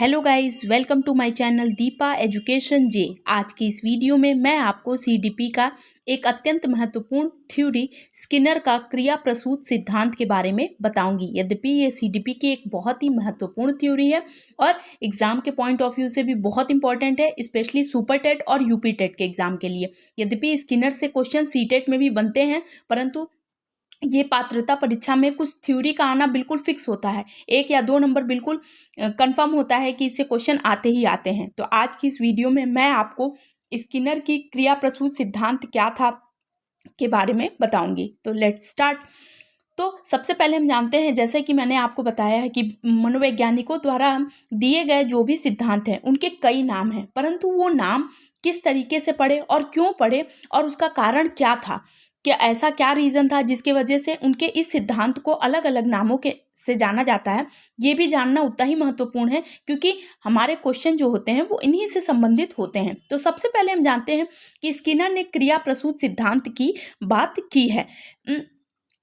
Hello guys, welcome to my channel Deepa education जे। आज की इस वीडियो में मैं आपको सीडीपी का एक अत्यंत महत्वपूर्ण थ्योरी स्किनर का क्रिया प्रसूत सिद्धांत के बारे में बताऊंगी। यद्यपि ये सीडीपी की एक बहुत ही महत्वपूर्ण थ्योरी है और एग्जाम के पॉइंट ऑफ व्यू से भी बहुत इंपॉर्टेंट है, स्पेशली सुपर टेट और यूपी टेट के एग्जाम के लिए। यद्यपि स्किनर से क्वेश्चन सीटेट में भी बनते हैं, परंतु ये पात्रता परीक्षा में कुछ थ्योरी का आना बिल्कुल फिक्स होता है। 1 या 2 नंबर बिल्कुल कंफर्म होता है कि इससे क्वेश्चन आते ही आते हैं। तो आज की इस वीडियो में मैं आपको स्किनर की क्रिया प्रसूत सिद्धांत क्या था के बारे में बताऊंगी। तो लेट्स स्टार्ट। तो सबसे पहले हम जानते हैं, जैसे कि मैंने आपको बताया है कि मनोवैज्ञानिकों द्वारा दिए गए जो भी सिद्धांत हैं उनके कई नाम हैं, परंतु वो नाम किस तरीके से पढ़े और क्यों पढ़े और उसका कारण क्या था, क्या ऐसा क्या रीज़न था जिसके वजह से उनके इस सिद्धांत को अलग अलग नामों के से जाना जाता है, ये भी जानना उतना ही महत्वपूर्ण है, क्योंकि हमारे क्वेश्चन जो होते हैं वो इन्हीं से संबंधित होते हैं। तो सबसे पहले हम जानते हैं कि स्किनर ने क्रिया प्रसूत सिद्धांत की बात की है।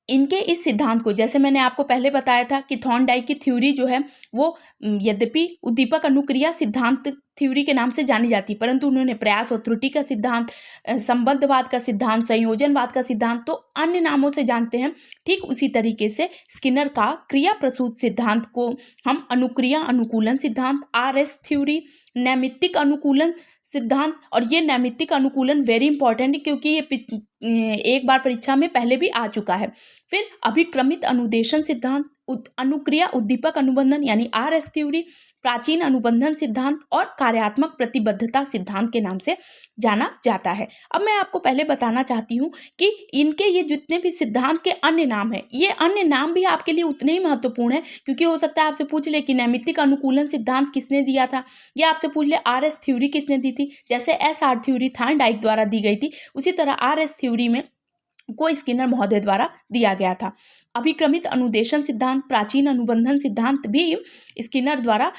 इनके इस सिद्धांत को, जैसे मैंने आपको पहले बताया था कि थॉर्नडाइक की थ्योरी जो है वो यद्यपि उद्दीपक अनुक्रिया सिद्धांत थ्योरी के नाम से जानी जाती, परंतु उन्होंने प्रयास और त्रुटि का सिद्धांत, संबंधवाद का सिद्धांत, संयोजनवाद का सिद्धांत तो अन्य नामों से जानते हैं। ठीक उसी तरीके से स्किनर का क्रिया प्रसूत सिद्धांत को हम अनुक्रिया अनुकूलन सिद्धांत, RS थ्योरी, नैमित्तिक अनुकूलन सिद्धांत, और ये नैमित्तिक अनुकूलन वेरी इंपॉर्टेंट है क्योंकि ये एक बार परीक्षा में पहले भी आ चुका है। फिर अभिक्रमित अनुदेशन सिद्धांत, अनुक्रिया उद्दीपक अनुबंधन यानी RS थ्योरी, प्राचीन अनुबंधन सिद्धांत और कार्यात्मक प्रतिबद्धता सिद्धांत के नाम से जाना जाता है। अब मैं आपको पहले बताना चाहती हूँ कि इनके ये जितने भी सिद्धांत के अन्य नाम हैं, ये अन्य नाम भी आपके लिए उतने ही महत्वपूर्ण हैं, क्योंकि हो सकता है आपसे पूछ ले कि नैमित्तिक अनुकूलन सिद्धांत किसने दिया था, या आपसे पूछ ले RS थ्योरी किसने दी थी। जैसे SR थ्योरी थॉर्नडाइक द्वारा दी गई थी, उसी तरह RS थ्योरी में को स्किनर महोदय द्वारा दिया गया था। अभिक्रमित अनुदेशन सिद्धांत, प्राचीन अनुबंधन सिद्धांत भी स्किनर द्वारा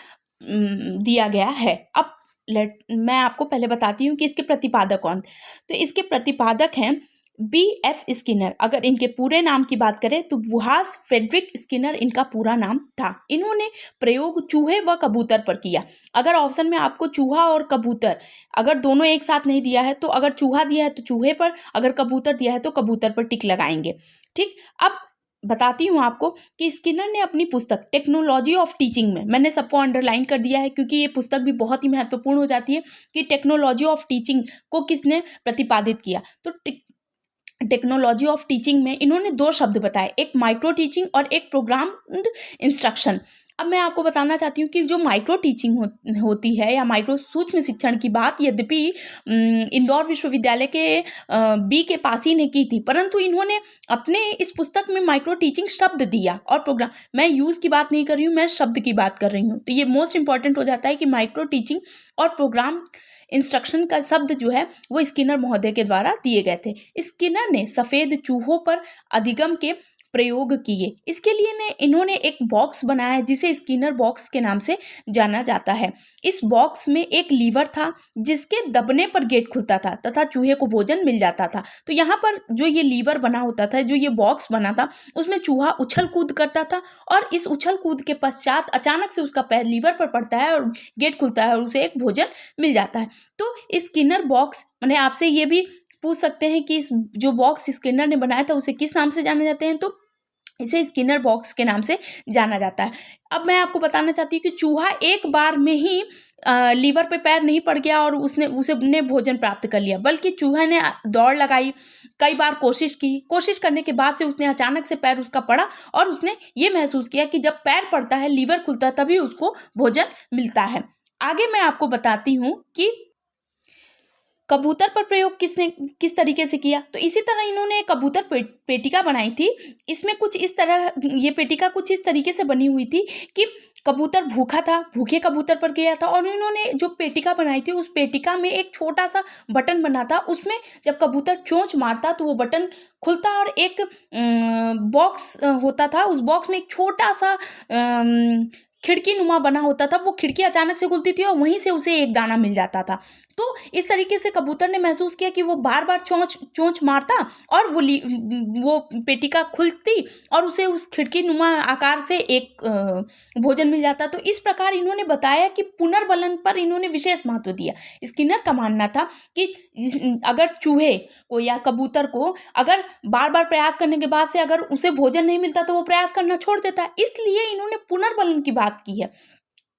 दिया गया है। अब मैं आपको पहले बताती हूँ कि इसके प्रतिपादक कौन। तो इसके प्रतिपादक हैं BF स्किनर। अगर इनके पूरे नाम की बात करें तो वुहास फ्रेडरिक स्किनर इनका पूरा नाम था। इन्होंने प्रयोग चूहे व कबूतर पर किया। अगर ऑप्शन में आपको चूहा और कबूतर अगर दोनों एक साथ नहीं दिया है, तो अगर चूहा दिया है तो चूहे पर, अगर कबूतर दिया है तो कबूतर पर टिक लगाएंगे। ठीक, अब बताती हूँ आपको कि स्किनर ने अपनी पुस्तक टेक्नोलॉजी ऑफ टीचिंग में, मैंने सबको अंडरलाइन कर दिया है क्योंकि ये पुस्तक भी बहुत ही महत्वपूर्ण हो जाती है कि टेक्नोलॉजी ऑफ टीचिंग को किसने प्रतिपादित किया। तो टेक्नोलॉजी ऑफ टीचिंग में इन्होंने 2 शब्द बताए, एक माइक्रो टीचिंग और एक प्रोग्राम्ड इंस्ट्रक्शन। अब मैं आपको बताना चाहती हूँ कि जो माइक्रो टीचिंग होती है या माइक्रो सूक्ष्म शिक्षण की बात यद्यपि इंदौर विश्वविद्यालय के बी के पासी ने की थी, परंतु इन्होंने अपने इस पुस्तक में माइक्रो टीचिंग शब्द दिया और प्रोग्राम, मैं यूज़ की बात नहीं कर रही हूँ, मैं शब्द की बात कर रही हूँ। तो ये मोस्ट इंपॉर्टेंट हो जाता है कि माइक्रो टीचिंग और प्रोग्राम इंस्ट्रक्शन का शब्द जो है वो स्किनर महोदय के द्वारा दिए गए थे। स्किनर ने सफ़ेद चूहों पर अधिगम के प्रयोग किए। इसके लिए इन्होंने एक बॉक्स बनाया है जिसे स्किनर बॉक्स के नाम से जाना जाता है। इस बॉक्स में एक लीवर था जिसके दबने पर गेट खुलता था तथा चूहे को भोजन मिल जाता था। तो यहाँ पर जो ये लीवर बना होता था, जो ये बॉक्स बना था, उसमें चूहा उछल कूद करता था और इस उछल कूद के पश्चात अचानक से उसका पैर लीवर पर पड़ता है और गेट खुलता है और उसे एक भोजन मिल जाता है। तो स्किनर बॉक्स, मैंने आपसे ये भी पूछ सकते हैं कि इस जो बॉक्स स्किनर ने बनाया था उसे किस नाम से जाने जाते हैं, तो इसे स्किनर बॉक्स के नाम से जाना जाता है। अब मैं आपको बताना चाहती हूँ कि चूहा एक बार में ही लीवर पे पैर नहीं पड़ गया और उसने भोजन प्राप्त कर लिया, बल्कि चूहे ने दौड़ लगाई, कई बार कोशिश करने के बाद से उसने अचानक से पैर उसका पड़ा और उसने ये महसूस किया कि जब पैर पड़ता है, लीवर खुलता है, तभी उसको भोजन मिलता है। आगे मैं आपको बताती हूँ कि कबूतर पर प्रयोग किस तरीके से किया। तो इसी तरह इन्होंने कबूतर पेटिका बनाई थी। इसमें कुछ इस तरह, ये पेटिका कुछ इस तरीके से बनी हुई थी कि कबूतर भूखा था, भूखे कबूतर पर गया था और इन्होंने जो पेटिका बनाई थी उस पेटिका में एक छोटा सा बटन बना था। उसमें जब कबूतर चोंच मारता तो वो बटन खुलता और एक बॉक्स होता था। उस बॉक्स में एक छोटा सा खिड़की नुमा बना होता था, वो खिड़की अचानक से खुलती थी और वहीं से उसे एक दाना मिल जाता था। तो इस तरीके से कबूतर ने महसूस किया कि वो बार-बार चोंच मारता और वो पेटिका खुलती और उसे उस खिड़की नुमा आकार से एक भोजन मिल जाता। तो इस प्रकार इन्होंने बताया कि पुनर्बलन पर इन्होंने विशेष महत्व दिया। स्किनर का मानना था कि अगर चूहे को या कबूतर को अगर बार-बार प्रयास करने के बाद से अगर उसे भोजन नहीं मिलता तो वो प्रयास करना छोड़ देता है, इसलिए इन्होंने पुनर्बलन की बात की है।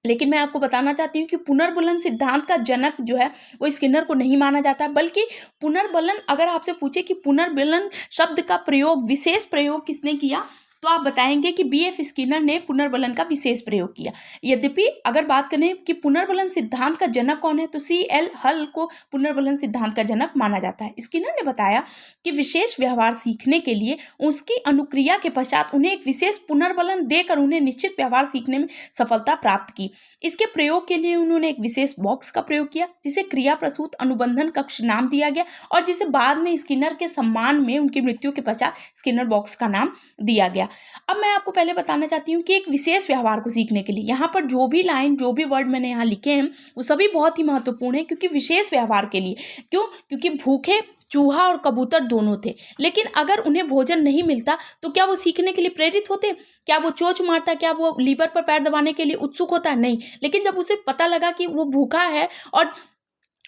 लेकिन मैं आपको बताना चाहती हूँ कि पुनर्बलन सिद्धांत का जनक जो है वो स्किनर को नहीं माना जाता है, बल्कि पुनर्बलन, अगर आपसे पूछे कि पुनर्बलन शब्द का प्रयोग, विशेष प्रयोग किसने किया, तो आप बताएंगे कि बीएफ स्किनर ने पुनर्बलन का विशेष प्रयोग किया। यद्यपि अगर बात करें कि पुनर्बलन सिद्धांत का जनक कौन है, तो सीएल हल को पुनर्बलन सिद्धांत का जनक माना जाता है। स्किनर ने बताया कि विशेष व्यवहार सीखने के लिए उसकी अनुक्रिया के पश्चात उन्हें एक विशेष पुनर्बलन देकर उन्हें निश्चित व्यवहार सीखने में सफलता प्राप्त की। इसके प्रयोग के लिए उन्होंने एक विशेष बॉक्स का प्रयोग किया जिसे क्रिया प्रसूत अनुबंधन कक्ष नाम दिया गया और जिसे बाद में स्किनर के सम्मान में उनकी मृत्यु के पश्चात स्किनर बॉक्स का नाम दिया गया। अब मैं आपको पहले बताना चाहती हूँ कि एक विशेष व्यवहार को सीखने के लिए यहाँ पर जो भी लाइन, जो भी वर्ड मैंने यहाँ लिखे हैं वो सभी बहुत ही महत्वपूर्ण है, क्योंकि विशेष व्यवहार के लिए। क्यों? क्योंकि भूखे चूहा और कबूतर दोनों थे, लेकिन अगर उन्हें भोजन नहीं मिलता तो क्या वो सीखने के लिए प्रेरित होते? क्या वो चोंच मारता? क्या वो लीवर पर पैर दबाने के लिए उत्सुक होता? नहीं। लेकिन जब उसे पता लगा कि वो भूखा है और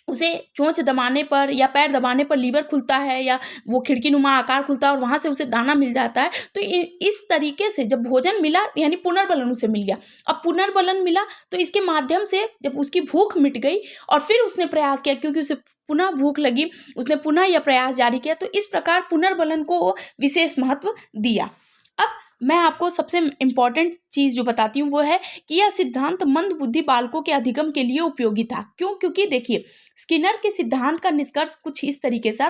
उसे चोंच दबाने पर या पैर दबाने पर लीवर खुलता है या वो खिड़की नुमा आकार खुलता है और वहाँ से उसे दाना मिल जाता है, तो इस तरीके से जब भोजन मिला यानी पुनर्बलन उसे मिल गया। अब पुनर्बलन मिला तो इसके माध्यम से जब उसकी भूख मिट गई और फिर उसने प्रयास किया, क्योंकि उसे पुनः भूख लगी, उसने पुनः यह प्रयास जारी किया, तो इस प्रकार पुनर्बलन को विशेष महत्व दिया। अब मैं आपको सबसे इम्पॉर्टेंट चीज़ जो बताती हूँ वो है कि यह सिद्धांत मंद बुद्धि बालकों के अधिगम के लिए उपयोगी था। क्यों? क्योंकि देखिए, स्किनर के सिद्धांत का निष्कर्ष कुछ इस तरीके से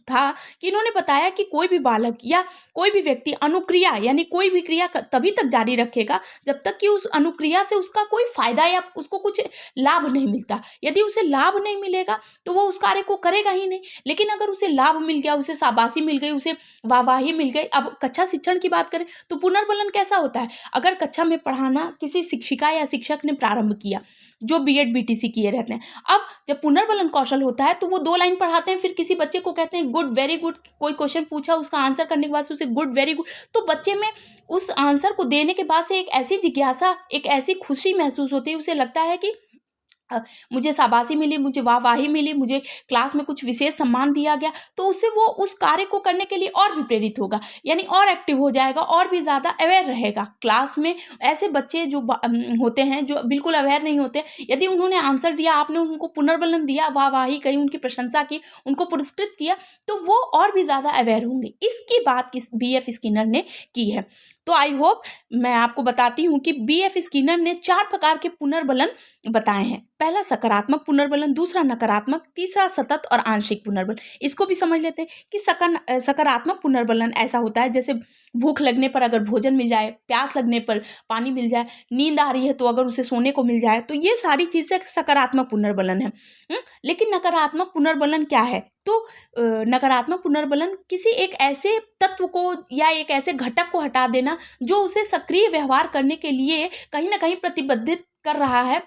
था कि इन्होंने बताया कि कोई भी बालक या कोई भी व्यक्ति अनुक्रिया यानी कोई भी क्रिया तभी तक जारी रखेगा जब तक कि उस अनुक्रिया से उसका कोई फायदा या उसको कुछ लाभ नहीं मिलता। यदि उसे लाभ नहीं मिलेगा तो वो उस कार्य को करेगा ही नहीं। लेकिन अगर उसे लाभ मिल गया, उसे शाबाशी मिल गई, उसे वाहवाही मिल गई। अब कक्षा शिक्षण की बात करें तो पुनर्बलन कैसा होता है? अगर कक्षा में पढ़ाना किसी शिक्षिका या शिक्षक ने प्रारंभ किया, जो बीएड बीटीसी किए रहते हैं, अब जब पुनर्बलन कौशल होता है तो वो 2 लाइन पढ़ाते हैं, फिर किसी बच्चे को कहते हैं गुड, वेरी गुड, कोई क्वेश्चन पूछा, उसका आंसर करने के बाद से उसे गुड, वेरी गुड, तो बच्चे में उस आंसर को देने के बाद से एक ऐसी जिज्ञासा, एक ऐसी खुशी महसूस होती है, उसे लगता है कि मुझे शाबाशी मिली, मुझे वाहवाही मिली, मुझे क्लास में कुछ विशेष सम्मान दिया गया, तो उससे वो उस कार्य को करने के लिए और भी प्रेरित होगा, यानी और एक्टिव हो जाएगा और भी ज़्यादा अवेयर रहेगा। क्लास में ऐसे बच्चे जो होते हैं जो बिल्कुल अवेयर नहीं होते, यदि उन्होंने आंसर दिया, आपने उनको पुनर्बलन दिया, वाहवाही कही, उनकी प्रशंसा की, उनको पुरस्कृत किया, तो वो और भी ज़्यादा अवेयर होंगे। इसकी बात बीएफ स्किनर ने की है। तो आई होप मैं आपको बताती हूँ कि बीएफ स्किनर ने 4 प्रकार के पुनर्बलन बताए हैं। पहला सकारात्मक पुनर्बलन, दूसरा नकारात्मक, तीसरा सतत और आंशिक पुनर्बलन। इसको भी समझ लेते हैं कि सकारात्मक पुनर्बलन ऐसा होता है जैसे भूख लगने पर अगर भोजन मिल जाए, प्यास लगने पर पानी मिल जाए, नींद आ रही है तो अगर उसे सोने को मिल जाए, तो ये सारी चीज़ें सकारात्मक पुनर्बलन है। लेकिन नकारात्मक पुनर्बलन क्या है? तो नकारात्मक पुनर्बलन किसी एक ऐसे तत्व को या एक ऐसे घटक को हटा देना जो उसे सक्रिय व्यवहार करने के लिए कहीं ना कहीं प्रतिबंधित कर रहा है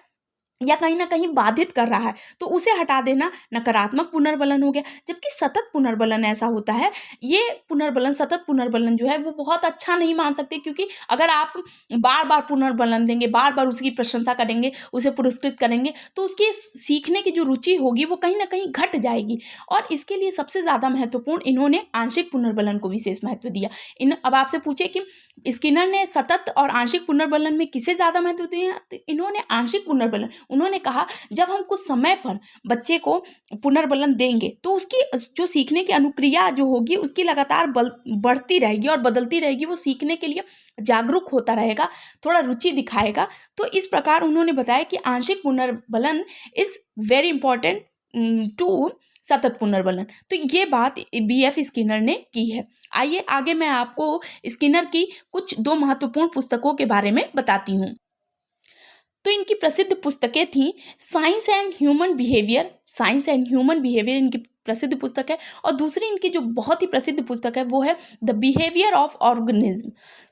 या कहीं ना कहीं बाधित कर रहा है, तो उसे हटा देना नकारात्मक पुनर्बलन हो गया। जबकि सतत पुनर्बलन ऐसा होता है, ये पुनर्बलन, सतत पुनर्बलन जो है वो बहुत अच्छा नहीं मान सकते, क्योंकि अगर आप बार बार पुनर्बलन देंगे, बार बार उसकी प्रशंसा करेंगे, उसे पुरस्कृत करेंगे, तो उसकी सीखने की जो रुचि होगी वो कहीं ना कहीं घट जाएगी। और इसके लिए सबसे ज़्यादा महत्वपूर्ण इन्होंने आंशिक पुनर्बलन को विशेष महत्व दिया। अब आपसे पूछे कि स्किनर ने सतत और आंशिक पुनर्बलन में किसे ज़्यादा महत्व दिया, तो इन्होंने आंशिक पुनर्बलन, उन्होंने कहा जब हम कुछ समय पर बच्चे को पुनर्बलन देंगे तो उसकी जो सीखने की अनुक्रिया जो होगी उसकी लगातार बढ़ती रहेगी और बदलती रहेगी, वो सीखने के लिए जागरूक होता रहेगा, थोड़ा रुचि दिखाएगा। तो इस प्रकार उन्होंने बताया कि आंशिक पुनर्बलन इज वेरी इंपॉर्टेंट टू सतत पुनर्बलन। तो ये बात बीएफ स्किनर ने की है। आइए आगे मैं आपको स्किनर की कुछ 2 महत्वपूर्ण पुस्तकों के बारे में बताती हूँ। तो इनकी प्रसिद्ध पुस्तकें थीं साइंस एंड ह्यूमन बिहेवियर इनकी प्रसिद्ध पुस्तक है, और दूसरी इनकी जो बहुत ही प्रसिद्ध पुस्तक है वो है द बिहेवियर ऑफ ऑर्गेनिज्म।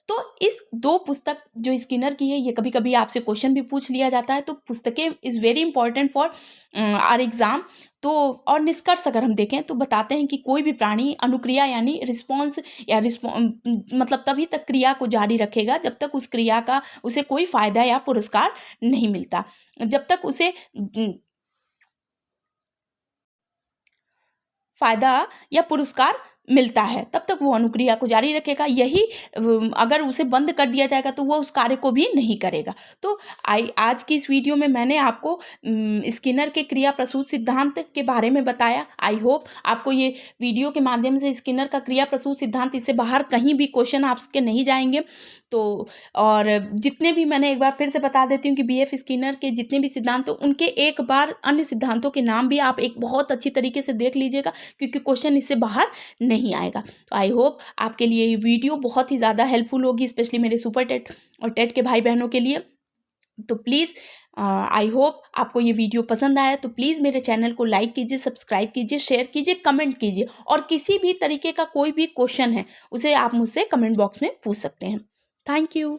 तो इस 2 पुस्तक जो स्किनर की है, ये कभी-कभी आपसे क्वेश्चन भी पूछ लिया जाता है, तो पुस्तकें is very important for our exam. तो और निष्कर्ष अगर हम देखें तो बताते हैं कि कोई भी प्राणी अनुक्रिया यानी रिस्पॉन्स या मतलब तभी तक क्रिया को जारी रखेगा जब तक उस क्रिया का उसे कोई फ़ायदा या पुरस्कार नहीं मिलता। जब तक उसे फ़ायदा या पुरस्कार मिलता है, तब तक वो अनुक्रिया को जारी रखेगा। यही अगर उसे बंद कर दिया जाएगा तो वो उस कार्य को भी नहीं करेगा। तो आज की इस वीडियो में मैंने आपको स्किनर के क्रिया प्रसूत सिद्धांत के बारे में बताया। आई होप आपको ये वीडियो के माध्यम से स्किनर का क्रिया प्रसूत सिद्धांत, इससे बाहर कहीं भी क्वेश्चन आपके नहीं जाएँगे। तो और जितने भी, मैंने एक बार फिर से बता देती हूँ कि बीएफ स्किनर के जितने भी सिद्धांत, उनके एक बार अन्य सिद्धांतों के नाम भी आप एक बहुत अच्छी तरीके से देख लीजिएगा, क्योंकि क्वेश्चन इससे बाहर नहीं आएगा। तो आई होप आपके लिए ये वीडियो बहुत ही ज़्यादा हेल्पफुल होगी, स्पेशली मेरे सुपर टेट और टेट के भाई बहनों के लिए। तो प्लीज़ आई होप आपको ये वीडियो पसंद आया, तो प्लीज़ मेरे चैनल को लाइक कीजिए, सब्सक्राइब कीजिए, शेयर कीजिए, कमेंट कीजिए, और किसी भी तरीके का कोई भी क्वेश्चन है उसे आप मुझसे कमेंट बॉक्स में पूछ सकते हैं। Thank you.